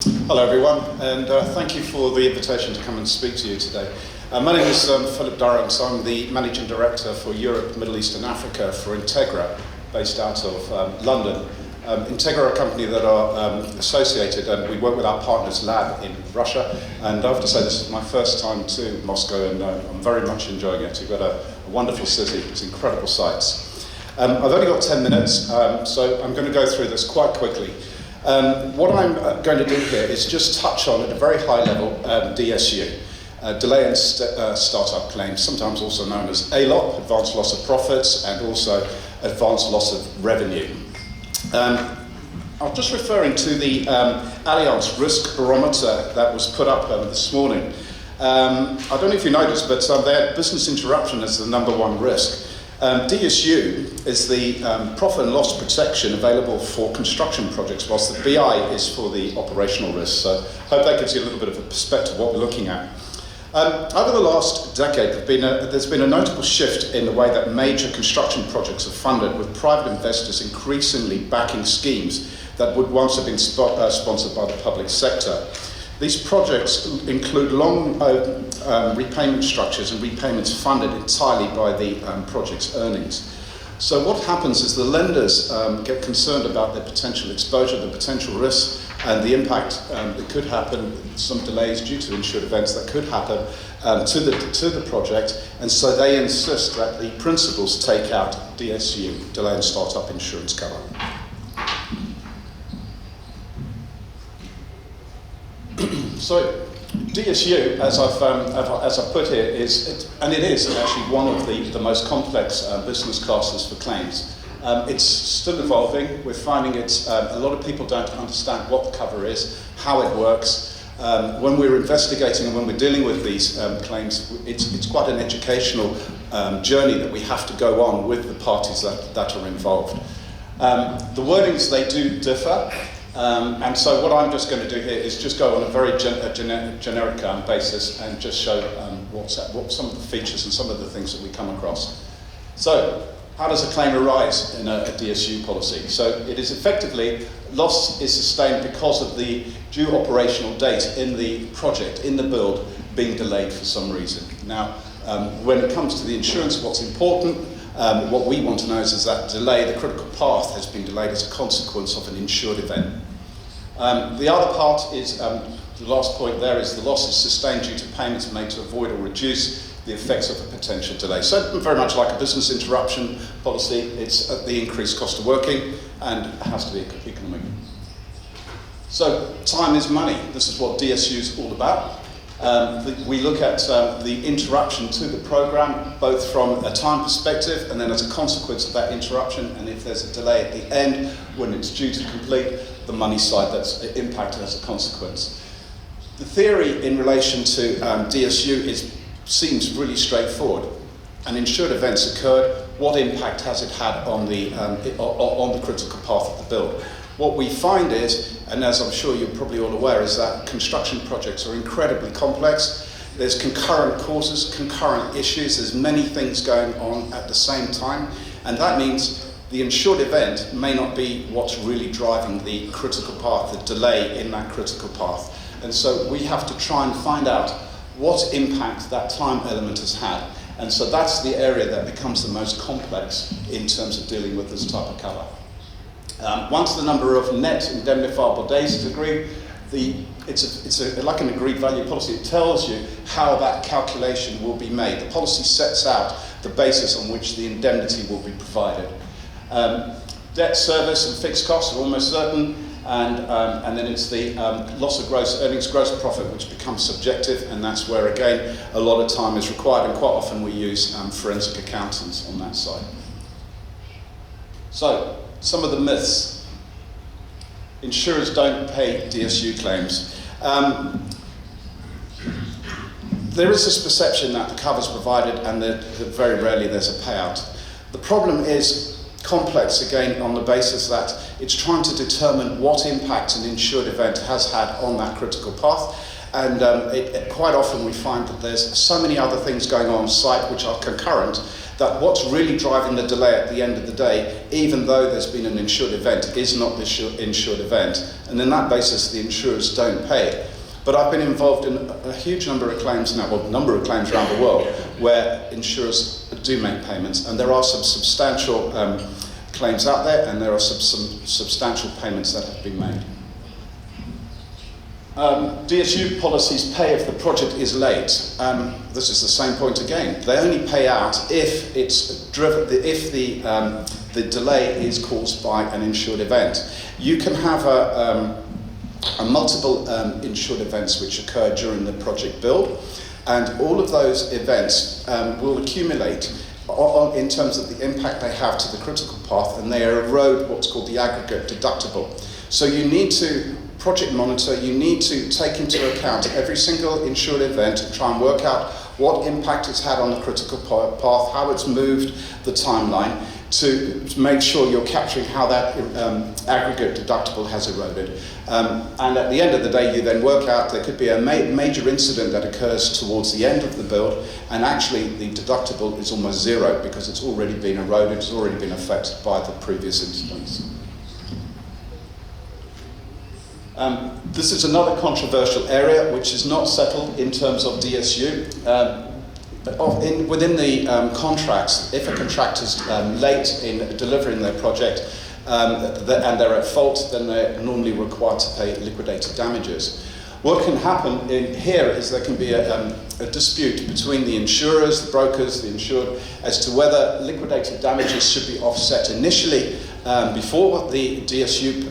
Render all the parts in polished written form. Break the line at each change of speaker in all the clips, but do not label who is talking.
Hello everyone, and thank you for the invitation to come and speak to you today. My name is Philip Durrant. I'm the Managing Director for Europe, Middle East and Africa for Integra, based out of London. Integra are a company that are associated, and we work with our partners lab in Russia, and I have to say this is my first time to Moscow, and I'm very much enjoying it. You've got a wonderful city, it's incredible sights. I've only got 10 minutes, so I'm going to go through this quite quickly. What I'm going to do here is just touch on, at a very high level, DSU, delay and startup claims, sometimes also known as ALOP, advanced loss of profits, and also advanced loss of revenue. I'm just referring to the Allianz risk barometer that was put up this morning. I don't know if you noticed, but they had business interruption as the #1 risk. DSU is the profit and loss protection available for construction projects, whilst the BI is for the operational risk. So I hope that gives you a little bit of a perspective of what we're looking at. Over the last decade, there's been a notable shift in the way that major construction projects are funded, with private investors increasingly backing schemes that would once have been sponsored by the public sector. These projects include long repayment structures and repayments funded entirely by the project's earnings. So what happens is the lenders get concerned about their potential exposure, the potential risks, and the impact that could happen, some delays due to insured events that could happen to the project, and so they insist that the principals take out DSU, delay and startup insurance cover. So DSU, as I've put here, is actually one of the most complex business classes for claims. It's still evolving. We're finding a lot of people don't understand what the cover is, how it works. When we're investigating and when we're dealing with these claims, it's quite an educational journey that we have to go on with the parties that are involved. The wordings, they do differ. And so what I'm just going to do here is just go on a very generic basis and just show what some of the features and some of the things that we come across. So, how does a claim arise in a DSU policy? So it is effectively, loss is sustained because of the due operational date in the project, in the build, being delayed for some reason. Now, when it comes to the insurance, what's important, what we want to know is that delay, the critical path, has been delayed as a consequence of an insured event. The other part is, the last point there, is the loss is sustained due to payments made to avoid or reduce the effects of a potential delay. So very much like a business interruption policy, it's at the increased cost of working and it has to be economic. So time is money. This is what DSU is all about. We look at the interruption to the program, both from a time perspective and then as a consequence of that interruption, and if there's a delay at the end when it's due to complete, the money side that's impacted as a consequence. The theory in relation to DSU seems really straightforward. An insured event's occurred, what impact has it had on the critical path of the build? What we find is, and as I'm sure you're probably all aware, is that construction projects are incredibly complex. There's concurrent causes, concurrent issues, there's many things going on at the same time, and that means the insured event may not be what's really driving the critical path, the delay in that critical path. And so we have to try and find out what impact that time element has had. And so that's the area that becomes the most complex in terms of dealing with this type of cover. Once the number of net indemnifiable days is agreed, it's like an agreed value policy. It tells you how that calculation will be made. The policy sets out the basis on which the indemnity will be provided. Debt service and fixed costs are almost certain, and then it's the loss of gross earnings, gross profit, which becomes subjective, and that's where, again, a lot of time is required, and quite often we use forensic accountants on that side. So, some of the myths. Insurers don't pay DSU claims. There is this perception that the cover's provided and that very rarely there's a payout. The problem is complex, again, on the basis that it's trying to determine what impact an insured event has had on that critical path, and quite often we find that there's so many other things going on site which are concurrent that what's really driving the delay at the end of the day, even though there's been an insured event, is not the insured event. And on that basis, the insurers don't pay. But I've been involved in a huge number of claims now, well, a number of claims around the world, where insurers do make payments, and there are some substantial claims out there, and there are some substantial payments that have been made. DSU policies pay if the project is late. This is the same point again. They only pay out if it's driven, if the delay is caused by an insured event. You can have a multiple insured events which occur during the project build, and all of those events will accumulate in terms of the impact they have to the critical path, and they erode what's called the aggregate deductible. So you need to project monitor, you need to take into account every single insured event and try and work out what impact it's had on the critical path, how it's moved the timeline, to make sure you're capturing how that aggregate deductible has eroded. And at the end of the day, you then work out there could be a major incident that occurs towards the end of the build, and actually the deductible is almost zero because it's already been eroded, it's already been affected by the previous incidents. This is another controversial area which is not settled in terms of DSU. Within the contracts, if a contractor's late in delivering their project and they're at fault, then they're normally required to pay liquidated damages. What can happen in here is there can be a dispute between the insurers, the brokers, the insured, as to whether liquidated damages should be offset initially before the DSU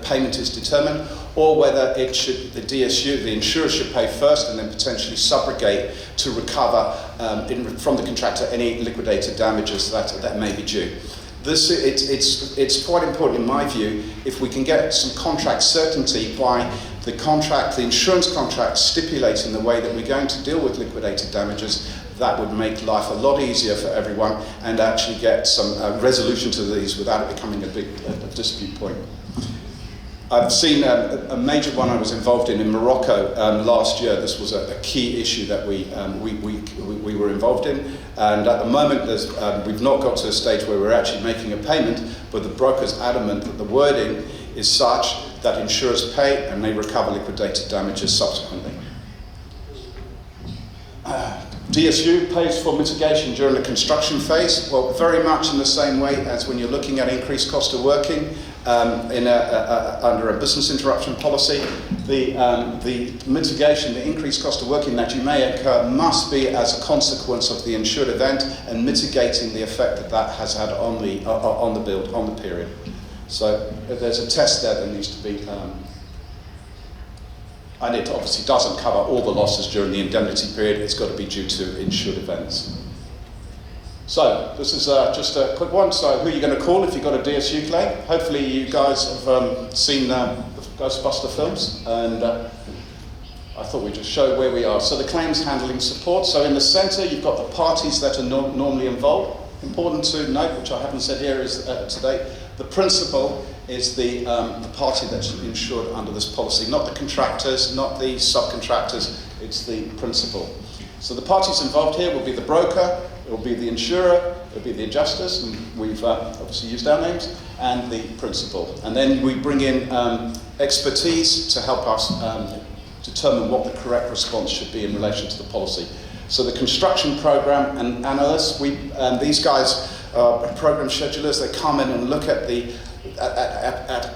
payment is determined, or whether it should, the insurer should pay first and then potentially subrogate to recover from the contractor any liquidated damages that may be due. It's quite important in my view if we can get some contract certainty by the insurance contract stipulating the way that we're going to deal with liquidated damages. That would make life a lot easier for everyone and actually get some resolution to these without it becoming a big dispute point. I've seen a major one I was involved in Morocco last year. This was a key issue that we were involved in, and at the moment we've not got to a stage where we're actually making a payment, but the broker's adamant that the wording is such that insurers pay and they recover liquidated damages subsequently. DSU pays for mitigation during the construction phase. Well, very much in the same way as when you're looking at increased cost of working under a business interruption policy. The mitigation, the increased cost of working that you may incur must be as a consequence of the insured event and mitigating the effect that has had on the build, on the period. So there's a test there that needs to be and it obviously doesn't cover all the losses during the indemnity period. It's got to be due to insured events. So this is just a quick one. So who are you going to call if you've got a DSU claim? Hopefully you guys have seen the Ghostbuster films, and I thought we'd just show where we are. So the claims handling support. So in the centre you've got the parties that are normally involved. Important to note, which I haven't said here is today, the principal is the party that's insured under this policy, not the contractors, not the subcontractors, it's the principal. So the parties involved here will be the broker, it will be the insurer, it will be the adjusters, and we've obviously used our names, and the principal. And then we bring in expertise to help us determine what the correct response should be in relation to the policy. So the construction program and analysts, these guys are program schedulers. They come in and look at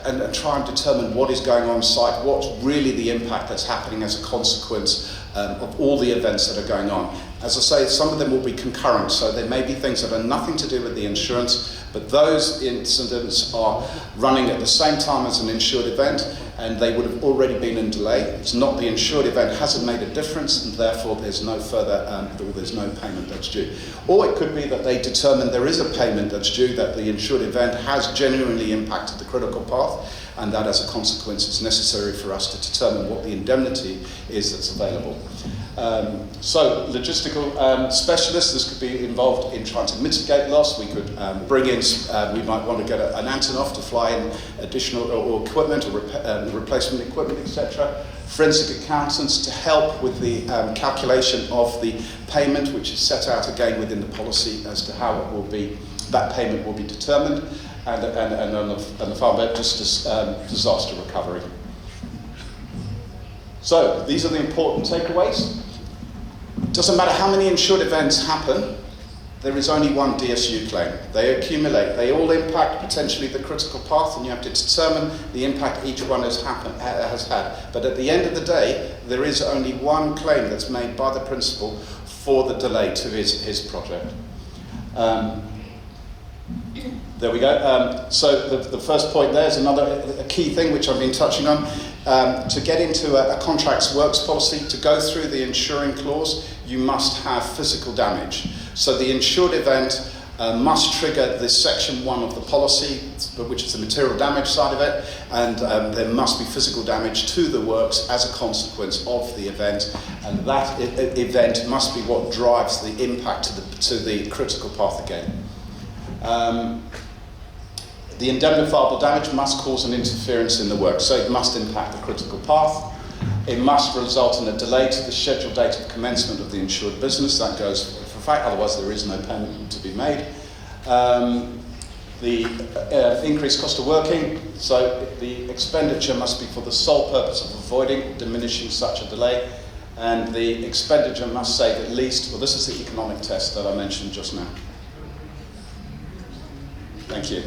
and try and determine what is going on site, what's really the impact that's happening as a consequence of all the events that are going on. As I say, some of them will be concurrent, so there may be things that have nothing to do with the insurance, but those incidents are running at the same time as an insured event, and they would have already been in delay. It's not the insured event hasn't made a difference, and therefore there's no further, there's no payment that's due. Or it could be that they determine there is a payment that's due, that the insured event has genuinely impacted the critical path, and that as a consequence it's necessary for us to determine what the indemnity is that's available. So logistical specialists, this could be involved in trying to mitigate loss. We could bring in, we might want to get an Antonov to fly in additional or equipment or and replacement equipment, etc. Forensic accountants to help with the calculation of the payment, which is set out again within the policy as to how it will be, that payment will be determined, and the final bit, just as disaster recovery. So these are the important takeaways. Doesn't matter how many insured events happen, there is only one DSU claim. They accumulate, they all impact potentially the critical path, and you have to determine the impact each one has had. But at the end of the day, there is only one claim that's made by the principal for the delay to his project. There we go. So the first point there is a key thing which I've been touching on. To get into a contracts works policy, to go through the insuring clause, you must have physical damage. So the insured event must trigger this section 1 of the policy, which is the material damage side of it, and there must be physical damage to the works as a consequence of the event, and that event must be what drives the impact to the critical path again. The indemnifiable damage must cause an interference in the work, so it must impact the critical path. It must result in a delay to the scheduled date of commencement of the insured business. That goes for a fact, otherwise there is no payment to be made. The increased cost of working, so the expenditure must be for the sole purpose of avoiding, diminishing such a delay, and the expenditure must save at least, well, this is the economic test that I mentioned just now. Thank you.